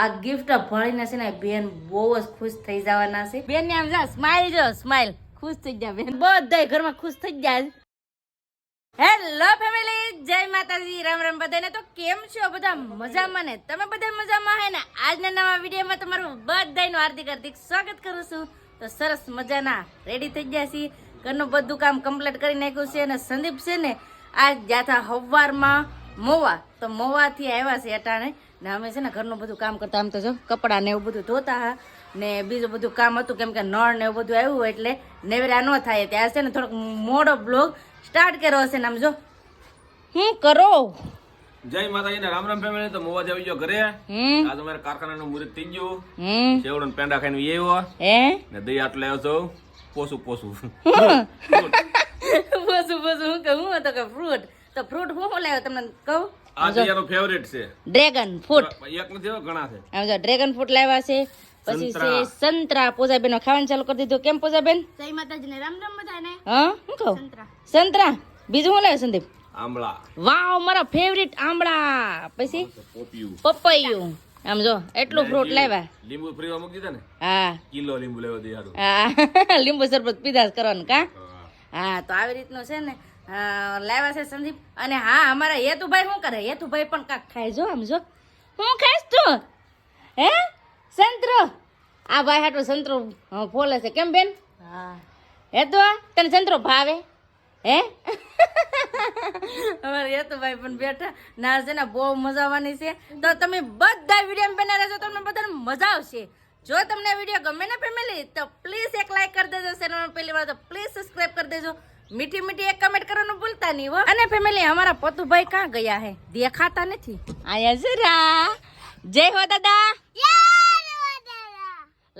આ ગિફ્ટ ભણીને છે ને બેન બહુ જ ખુશ થઈ જવાના છે. બેન ને આમ જા સ્માઈલ જો સ્માઈલ ખુશ થઈ ગયા બેન બધા ઘરમાં ખુશ થઈ ગયા. હેલો ફેમિલી, જય માતાજી, રામ રામ બધાને. તો કેમ છો બધા? મજામાં ને? તમે બધા મજામાં હે ને? આજના નવા વિડીયોમાં તમારું બધાનું હાર્દિક સ્વાગત કરું છું. તો સરસ મજાના રેડી થઈ ગયા છીએ, ઘરનું બધું કામ કમ્પ્લીટ કરી નાખ્યું છે. અને સંદીપ છે ને આજ જાતા સવારમાં મોવા, તો મોવાથી આવ્યા છે અટાણે ને અમે છે ને ઘરનું બધું કામ કરતા. આમ તો જો કપડાં ને એવું બધું ધોતા હા ને બીજું બધું કામ હતું, કેમ કે નળ ને એવું બધું આવ્યું એટલે નેવરા ન થાય. ત્યાં છે ને થોડોક મોડો બ્લોગ સ્ટાર્ટ કર્યો હશે ને આમ જો હું કરો. જય માતાજી ને રામ રામ ફેમિલી. તો મોવા આવી ગયો ઘરે. આ તો મારા કારખાનાનું મુહૂર્ત થઈ ગયું. સેવડો ને પેંડા ખાઈને આવ્યો ને દહીં આટલે આવ્યો છો પોસું પોસું હું કહું તો કે ફ્રૂટ. તો ફ્રૂટ હું લાવ્યો તમને કહું. આ દિયાનો ફેવરેટ છે ડ્રેગન ફ્રૂટ. એક નથી ઘણા છે. આમ જો ડ્રેગન ફ્રૂટ લાવ્યા છે. પછી છે સંતરા. પૂજાબેન ખાવાનું ચાલુ કરી દીધું. કેમ પૂજાબેન? જય માતાજી ને રામ રામ બધાને. હા હું કહું સંતરા. બીજું હું લાવ્યો સંદીપ? આંબળા. વાવ, મારા ફેવરિટ આંબળા. પછી પપૈયું. આમ જો એટલું ફ્રૂટ લાવ્યા. લીંબુ ફ્રીવા મૂકી દીધા ને. હા કિલો લીંબુ લેવા દે હારું. હા લીંબુ શરબત પીધા જ કરવાનું કા. હા તો આવી રીતનું છે ને લાવ્યા છે સંદીપ. અને હા અમારા હેતુભાઈ શું કરે? હેતુભાઈ પણ કાક ખાય જો. આમ જો હું ખાઈશ તું હે સંતરો. આ ભાઈ હાટું સંતરો ફોલે છે. કેમ બેન? હા હેતુ તને સંતરો ભાવે હે? અમારે હેતુભાઈ પણ બેઠા ના છે ને બહુ મજા આવવાની છે. તો તમે બધા વિડીયો બના રહેજો, તમને બધાને મજા આવશે. જો તમને વિડીયો ગમે ને ફેમિલી તો પ્લીઝ એક લાઈક કરી દેજો. ચેનલ પહેલી વાર તો પ્લીઝ સબસ્ક્રાઇબ કરી દેજો. મીઠી મીઠી એક કમેન્ટ કરવાનું ભૂલતા નહીં હો. અને ફેમિલી અમારા પતુભાઈ ક્યાં ગયા હે? દેખાતા નથી. આયા જરા. જય હો દાદા.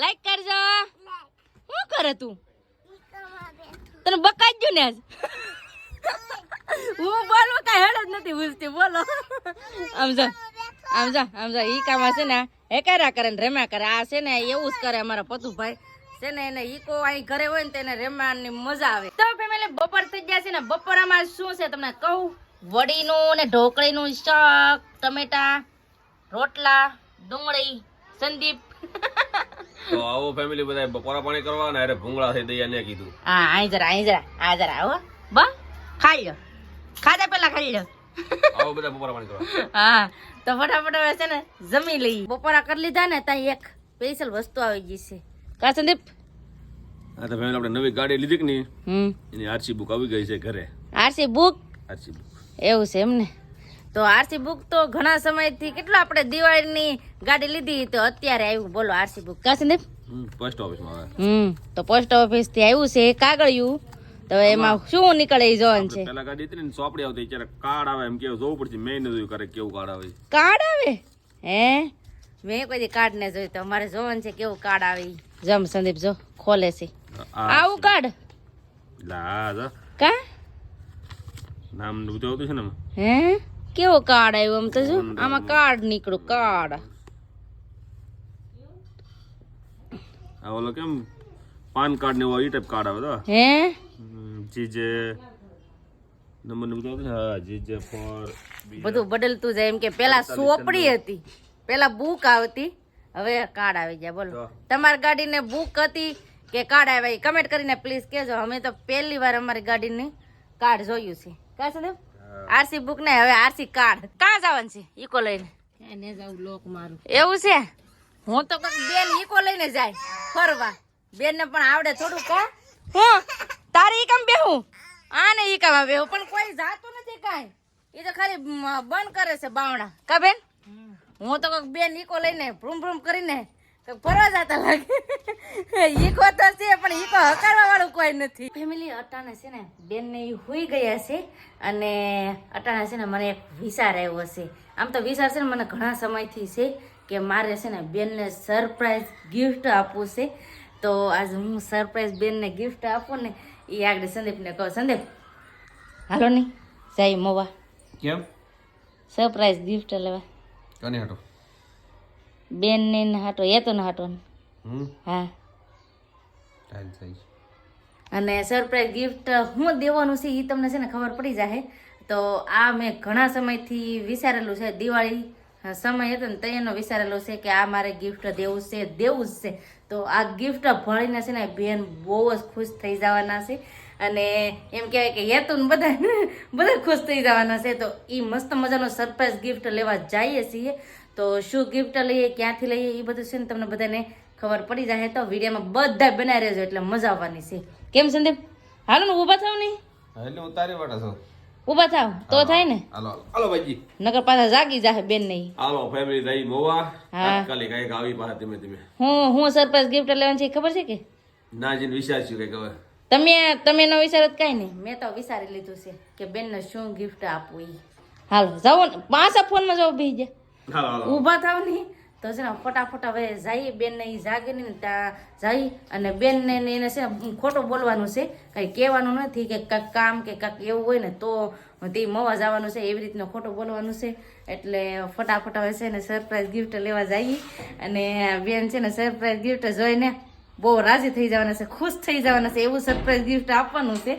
લાઈક કરજો. શું કરે તું? તને બકાઈ ગયું ને આજ? હું બોલવું કઈ હેડ જ નથી ભૂલતી. બોલો આમ જો ઈ કામ છે ને હે કર્યા કરે ને રેમ્યા કરે. આ છે ને એવું જ કરે અમારા પતુભાઈ છે ને. એને ઈકો અહીં ઘરે હોય ને તેને રેમવાની મજા આવે. તો ફેમિલી બપોર થઈ ગયા છે ને. બપોરામાં શું છે તમને કહું. વડીનું ને ઢોકળીનું શાક, ટમેટા, રોટલા, ડુંગળી. સંદીપ તો આવો ફેમિલી બધા બપોરા પાણી કરવા ને અરે ભૂંગળા થઈ દયા ને કીધું. હા અહીં જરા આવો બા ખાઈ લો. ખાધા પેલા ખાઈ લો. આવો બધા બપોરા પાણી કરવા. હા તો ફટાફટ હવે છે ને જમી લઈ. બપોરા કરી લીધા ને ત્યાં એક સ્પેશિયલ વસ્તુ આવી ગઈ છે કા સંદીપ? હા તો ફેમિલી આપણે નવી ગાડી લીધી કે નહીં, એની આરસી બુક આવી ગઈ છે ઘરે. આરસી બુક આરસી બુક એવું છે એમ ને. તો આરસી બુક તો ઘણા સમયથી કેટલો આપણે દિવાળીની ગાડી લીધી તો અત્યારે આવ્યું. બોલો આરસી બુક કા સંદીપ? પોસ્ટ ઓફિસમાં આવે. તો પોસ્ટ ઓફિસ થી આવ્યું છે કાગળિયું. તો એમાં શું નીકળે એ જોવાનું છે. પેલા ગાડી હતી ને ચોપડી આવતી ત્યારે કાર્ડ આવે એમ કેવું જોવું પડશે. મેં નથી કરે કેવું કાર્ડ આવે. કાર્ડ આવે હે? મેં કોઈ દી કાર્ડ ને જોયું. તો અમારે જોવાનું છે કેવું કાર્ડ આવે. જમ સંદીપ જો ખોલે છે આવું કાર્ડ. લા કા નામ બધું આવતું છે ને. હે કેવો કાર્ડ આવ્યો? આમ તો જો આમાં કાર્ડ નીકળ્યું. કાર્ડ આ ઓલો કેમ પાન કાર્ડ ને એવો ઈ ટાઈપ કાર્ડ આવે તો હે જીજે નંબર ને બધું આવતું છે. હા જીજે ફોર બધું બદલતું જાય. એમ કે પેલા સોપડી હતી, પેલા બુક આવતી, હવે કાર્ડ આવી ગયા. બોલો તમારી ગાડીને બુક હતી કે કાર્ડ આવ્યા? કમેન્ટ કરીને પ્લીઝ કહેજો. અમે તો પહેલી વાર અમારી ગાડીની કાર્ડ જોયું છે. કા છે આરસી બુક ને હવે આરસી કાર્ડ. કાં જવાનું છે ઈકો લઈને? એને જાવ લોક મારું એવું છે. હું તો કઈક બેન ઈકો લઈને જાય ફરવા. બેન ને પણ આવડે થોડું. કા હું તારે ઈ કામ બેહું આને ઈ કામ બેહું પણ કોઈ જાતું નથી કાંઈ. એ તો ખાલી બંધ કરે છે બાવણા. કા બેન? હું તો કઈક બેન ઈકો લઈને ભ્રૂમ ભ્રૂમ કરીને ફરવા જતા લાગે. ઈકો તો છે પણ ઈકો હકારવા વાળું કોઈ નથી. ફેમિલી અટાણે છે ને બેન ને હુઈ ગયા છે. અને અટાણે છે ને મને એક વિચાર આવ્યો છે. આમ તો વિચાર છે ને મને ઘણા સમયથી છે કે મારે છે ને બેનને સરપ્રાઈઝ ગિફ્ટ આપવું છે. તો આજ હું સરપ્રાઈઝ બેનને ગિફ્ટ આપું ને એ આગળ સંદીપને કહું. સંદીપ હાલો નહીં જાય મોવા. કેમ સરપ્રાઈઝ ગિફ્ટ લેવા? કને હટો બેન ને હાટો એ તો ના હાટો. હા અને સરપ્રાઈઝ ગિફ્ટ હું દેવાનું છે એ તમને છે ને ખબર પડી જાય. તો આ મેં ઘણા સમયથી વિચારેલું છે. દિવાળી સમય હતો ને તો એનો વિચારેલો છે કે આ મારે ગિફ્ટ દેવું જ છે. તો આ ગિફ્ટ ભણીને છે ને બેન બહુ જ ખુશ થઈ જવાના છે. અને એમ કહેવાય કે હેતું ને બધા ખુશ થઈ જવાના છે. તો એ મસ્ત મજાનો સરપ્રાઈઝ ગિફ્ટ લેવા જઈએ છીએ. તો શું ગિફ્ટ લઈએ, ક્યાંથી લઈએ, એ બધું છે ને તમને બધાને ખબર પડી જાય. તો વિડીયોમાં બધા બનાવી રહેજો એટલે મજા આવવાની છે. કેમ સંદીપ? હાલો ને ઊભા થાવ નહીં, એટલે હું તારી વાટા છું. ઊભા થાવ તો થાય ને. હાલો હાલો ભાઈજી, નકર પાછા જાગી જાહે બેન નહીં. હાલો ફેમિલી જઈ મોવા. હા. તાત્કાલિક કઈક આવી પાસે ધીમે ધીમે. હું સરપ્રાઈઝ ગિફ્ટ લેવાની છે ખબર છે કે ના જીને વિચારશું કઈક હવે. તમે ન વિચારો કઈ નહીં, મેં તો વિચારી લીધું છે કે બેનને શું ગિફ્ટ આપવું. ઈ હાલો જાઓ ને, પાછા ફોનમાં જાઓ બેહી જાય. હાલો હાલો ઊભા થાવ નહીં તો છે ને ફટાફટ હવે જઈએ. બેનને એ જાગે ને ત્યાં જઈ અને બેનને એને છે ને ખોટું બોલવાનું છે, કંઈ કહેવાનું નથી કે કાંઈક કામ કે કાંઈક એવું હોય ને તો તે મવા જવાનું છે, એવી રીતનું ખોટું બોલવાનું છે. એટલે ફટાફટ હવે છે ને સરપ્રાઈઝ ગિફ્ટ લેવા જઈએ. અને બેન છે ને સરપ્રાઈઝ ગિફ્ટ જોઈને બહુ રાજી થઈ જવાના છે, ખુશ થઈ જવાના છે, એવું સરપ્રાઈઝ ગિફ્ટ આપવાનું છે.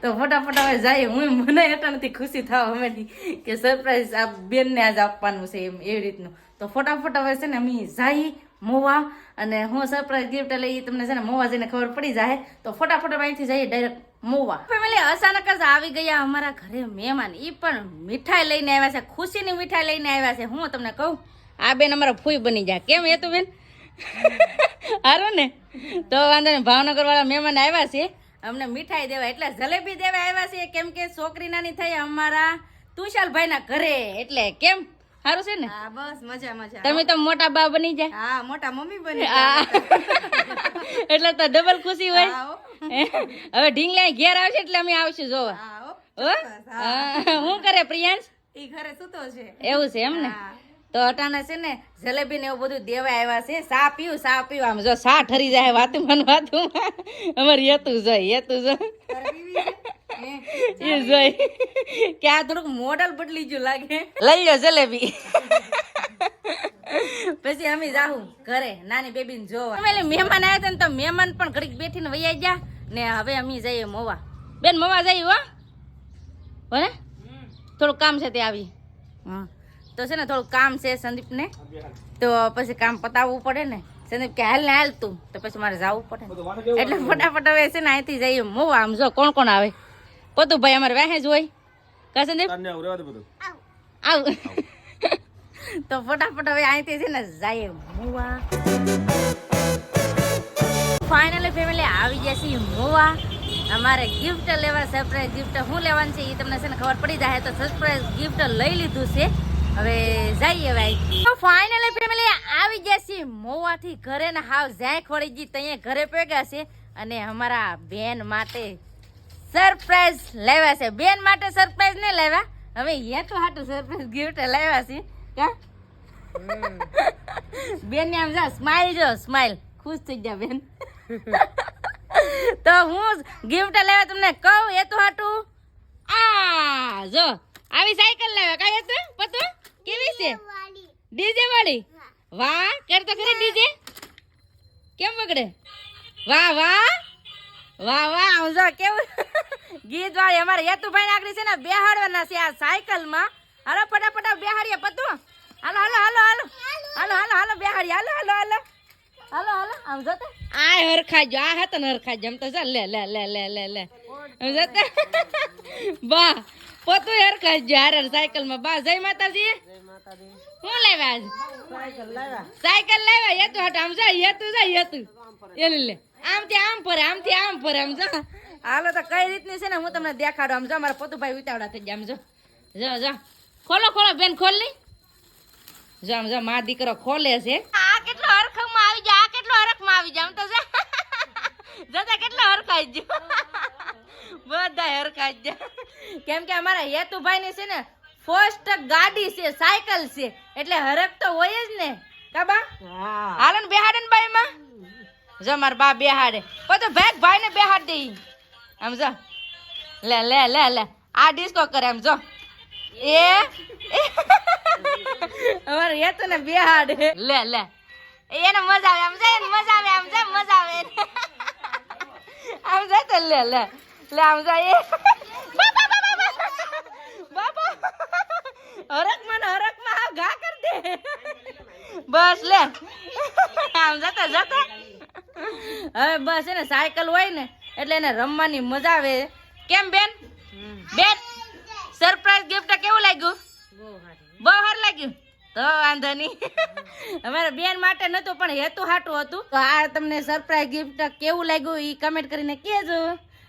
તો ફટાફટ હવે જઈએ. મને એટલા નથી ખુશી થવા હવેથી કે સરપ્રાઈઝ આ બેનને આજ આપવાનું છે એમ એવી રીતનું. તો ફટાફટ હવે છે ને અમે જઈએ મોવા. અને હું સરપ્રાઈઝ ગિફ્ટ લઈ તમને છે ને મોવા જઈને ખબર પડી જાય. તો ફટાફટ અહીંથી જઈએ ડાયરેક્ટ મોવા. ફેમિલી અચાનક જ આવી ગયા અમારા ઘરે મહેમાન. એ પણ મીઠાઈ લઈને આવ્યા છે, ખુશીની મીઠાઈ લઈને આવ્યા છે. હું તમને કહું, આ બેન અમારા ફૂઈ બની જાય. કેમ એ તો બેન હારું ને? તો વાંધો ને, ભાવનગર વાળા મહેમાન આવ્યા છે અમને મીઠાઈ દેવા, એટલે જલેબી દેવા આવ્યા છે. કેમ કે છોકરી નાની થઈ અમારા તુષાલભાઈ ના ઘરે, એટલે કેમ સારું છે ને? હા બસ મજા મજા. તમે તો મોટા બા બની જાય. હા મોટા મમ્મી બની. એટલે તો ડબલ ખુશી હોય. હવે ઢીંગલા ઘેર આવશે એટલે અમે આવશું જોવા. શું કરે પ્રિયાંશ? ઈ ઘરે સૂતો છે. એવું છે એમ ને? તો અટાણે છે ને જલેબી ને એવું બધું દેવા આવ્યા છે. સા પીવું આમ જો સા ઠરી જાય વાતું અમારે હેતું જોઈ એ જોઈ કે આ થોડુંક મોડલ બદલી ગયું લાગે. લઈ લો જલેબી. પછી અમે જાહું ઘરે નાની બેબી ને જોવા. મહેમાન આવ્યા હતા ને તો મહેમાન પણ ઘડીક બેઠીને વૈયા ગયા ને. હવે અમે જઈએ મોવા. બેન મોવા જઈએ હો ને, થોડું કામ છે તે આવી. હા તો છે ને થોડું કામ છે સંદીપ ને, તો પછી કામ પતાવવું પડે ને. સંદીપ કે હાલ ને હાલ તું, તો પછી મારે જવું પડે. એટલે ફટાફટ હવે છે ને અહીંથી જઈએ મોવા. આમ જો કોણ કોણ આવે. પતુભાઈ અમારે વાહે જ હોય કા સંદીપ? આવ તો ફટાફટ હવે અહીંથી છે ને જઈએ મોવા. ફાઇનલી ફેમિલી આવી ગયા છે મોવા. અમારે ગિફ્ટ લેવા, સરપ્રાઈઝ ગિફ્ટ શું લેવાનું છે એ તમને છે ને ખબર પડી જાય. તો સરપ્રાઈઝ ગિફ્ટ લઈ લીધું છે, હવે જઈએ ભાઈ. તો ફાઇનલી ફેમિલી આવી ગયા છે મોવાથી ઘરે ને. હાવ જાય ખોડી ગઈ ત્યાં ઘરે ભેગા છે. અને અમારા બેન માટે સરપ્રાઈઝ લાવ્યા છે. બેન માટે સરપ્રાઈઝ નહીં લાવ્યા, હવે હેતુ હાટું સરપ્રાઈઝ ગિફ્ટ લાવ્યા છે. કા બેન ને આમ જા સ્માઈલ, જો સ્માઈલ, ખુશ થઈ ગયા બેન. તો હું ગિફ્ટ લાવ્યા તમને કહું હેતુ હાટું. આ જો આવી સાયકલ લાવ્યા. કઈ હતું પતો કેવી છે? ડીજે વાળી. વાહ કરતો ખરી ડીજે. કેમ બગડે? વાહ વાહ વાહ વાહ. આમ જો કેવું ગીત વાળી અમારે હેતુભાઈ નાગરી છે ને બેહાડવાના છે આ સાયકલ માં. હાલો ફટાફટ બેહાડીએ પતું. હાલો હાલો હાલો હાલો હાલો હાલો હાલો બેહાડીએ. હાલો હાલો હાલો હાલો હાલો. આમ જોતે આ હરખાજો, આ હતો ને હરખાજો. આમ તો જા લે લે લે લે લે લે આમ જોતે બા પતું હરખાજો હાર સાયકલ માં. બા જય માતાજી. શું લાવ્યા આજ? સાયકલ લાવ્યા. હેતુ હટ આમ જા હેતુ જા હેતુ એ લે આમથી આમ ફરે, આમથી આમ ફરે. આમ જો હાલો તો કઈ રીતની છે ને હું તમને દેખાડું. આમ જો મારા પતુભાઈ ઉતાવળા થઈ ગયા. આમ જો જો જો ખોલો ખોલો બેન ખોલ ની. જો આમ જો મા દીકરો ખોલે છે. આ કેટલો હરખમાં આવી જાય, આ કેટલો હરખમાં આવી જાય. આમ તો જતા કેટલો હરખાઈ ગયો. બધા હરખાઈ ગયા. કેમ કે અમારા હેતુભાઈ ની છે ને ફર્સ્ટ ગાડી છે, સાયકલ છે, એટલે હરખ તો હોય જ ને. કાબા હાલો ને બેહાડે ને બાઈ માં. જો મારા બા બેહાડે પછી ભાઈ ભાઈ ને બેહાડ દે. આમ જો લે લે લે લે આ ડિસ્કો કરે. આમ જો એ અમારે હેતુ ને બેહાડે. લે લે એને મજા આવે. આમ જાય મજા આવે. આમ જાય મજા આવે. આમ જાય તો લે લે લે આમ જાય બાપા હરકમાં હાવ ઘા કર દે બસ લે આમ જતા હવે બસ એને સાયકલ હોય ને એટલે એને રમવાની મજા આવે કેમ બેન બેન સરપ્રાઈઝ ગિફ્ટ કેવું લાગ્યું બહુ સારું લાગ્યું તો વાંધો નહીં અમારા બેન માટે નતું પણ હેતુ હાટું હતું તો આ તમને સરપ્રાઈઝ ગિફ્ટ કેવું લાગ્યું એ કમેન્ટ કરીને કહેજો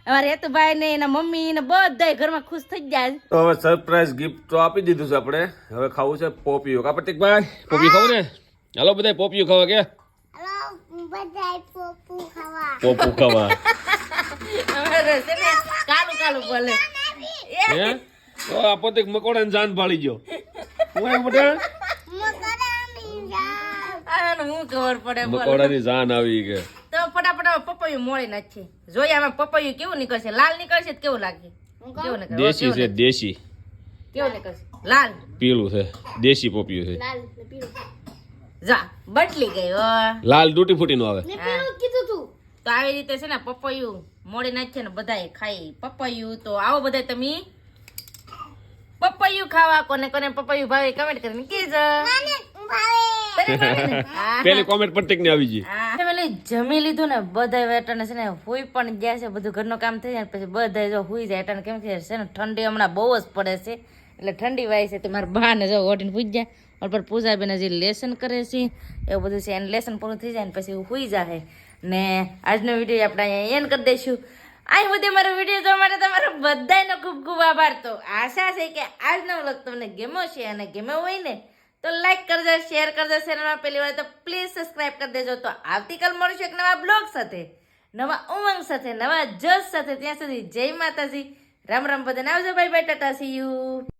અમારા હેતુભાઈ ને એના મમ્મી ને બધા ઘરમાં ખુશ થઈ જાય તો હવે સરપ્રાઈઝ ગિફ્ટ તો આપી દીધું છે આપણે હવે ખાવું છે પોપિયું કા પ્રતિકભાઈ પોપિયું ખાવું ને હાલો બધા પોપિયું ખાવા કે પોપુ ખાવા અમારે છે ને કાલું કાલું બોલે હે તો આ પ્રતિક મકોડાની જાન ભાળી ગયો હું એમ બધા આનું હું ખબર પડે બોલ મકોડાની જાન આવી કે તો ફટાફટ પપૈયું મોળી નાખી જોઈએ આમાં પપૈયું કેવું નીકળશે લાલ નીકળશે તો કેવું લાગે કેવું નીકળશે દેશી છે દેશી કેવું નીકળશે લાલ પીળું છે દેશી પોપિયું છે જા બટલી ગઈ હો લાલ તૂટી ફૂટી નો આવે તો આવી રીતે છે ને પપૈયું મોડી નાખીએ ને બધાય ખાઈ પપૈયું તો આવો બધા તમે પપૈયું ખાવા કોને કોને પપૈયું ભાવે કમેન્ટ કરીને કહેજો પેલી કોમેન્ટ પ્રતિક ને આવી ગઈ જમી લીધું ને બધા વેટાને છે ને હુઈ પણ ગયા છે બધું ઘરનું કામ થઈ જાય પછી બધા જો હુઈ જાય એટાને કેમ છે ને ઠંડી હમણાં બહુ જ પડે છે એટલે ઠંડી વાય છે તે મારા બા ને જો ઓઢીને પૂજ જાય પર પૂજાબેન હજી લેસન કરે છે એવું બધું છે એને લેસન પૂરું થઈ જાય ને પછી હુઈ જાય ને આજનો વિડીયો આપણે અહીંયા એન્ડ કરી દઈશું અહીં સુધી મારો વિડીયો જોવા માટે તમારો બધાનો ખૂબ ખૂબ આભાર તો આશા છે કે આજનો વ્લોગ તમને ગમ્યો છે અને ગમ્યો હોય ને તો લાઈક કરજો શેર કરજો ચેનલમાં પહેલી વાર તો પ્લીઝ સબસ્ક્રાઇબ કરી દેજો તો આવતીકાલ મળીશું એક નવા બ્લોગ સાથે નવા ઉમંગ સાથે નવા જોશ સાથે ત્યાં સુધી જય માતાજી રામ રામ બધાને આવજો bye bye Tata C you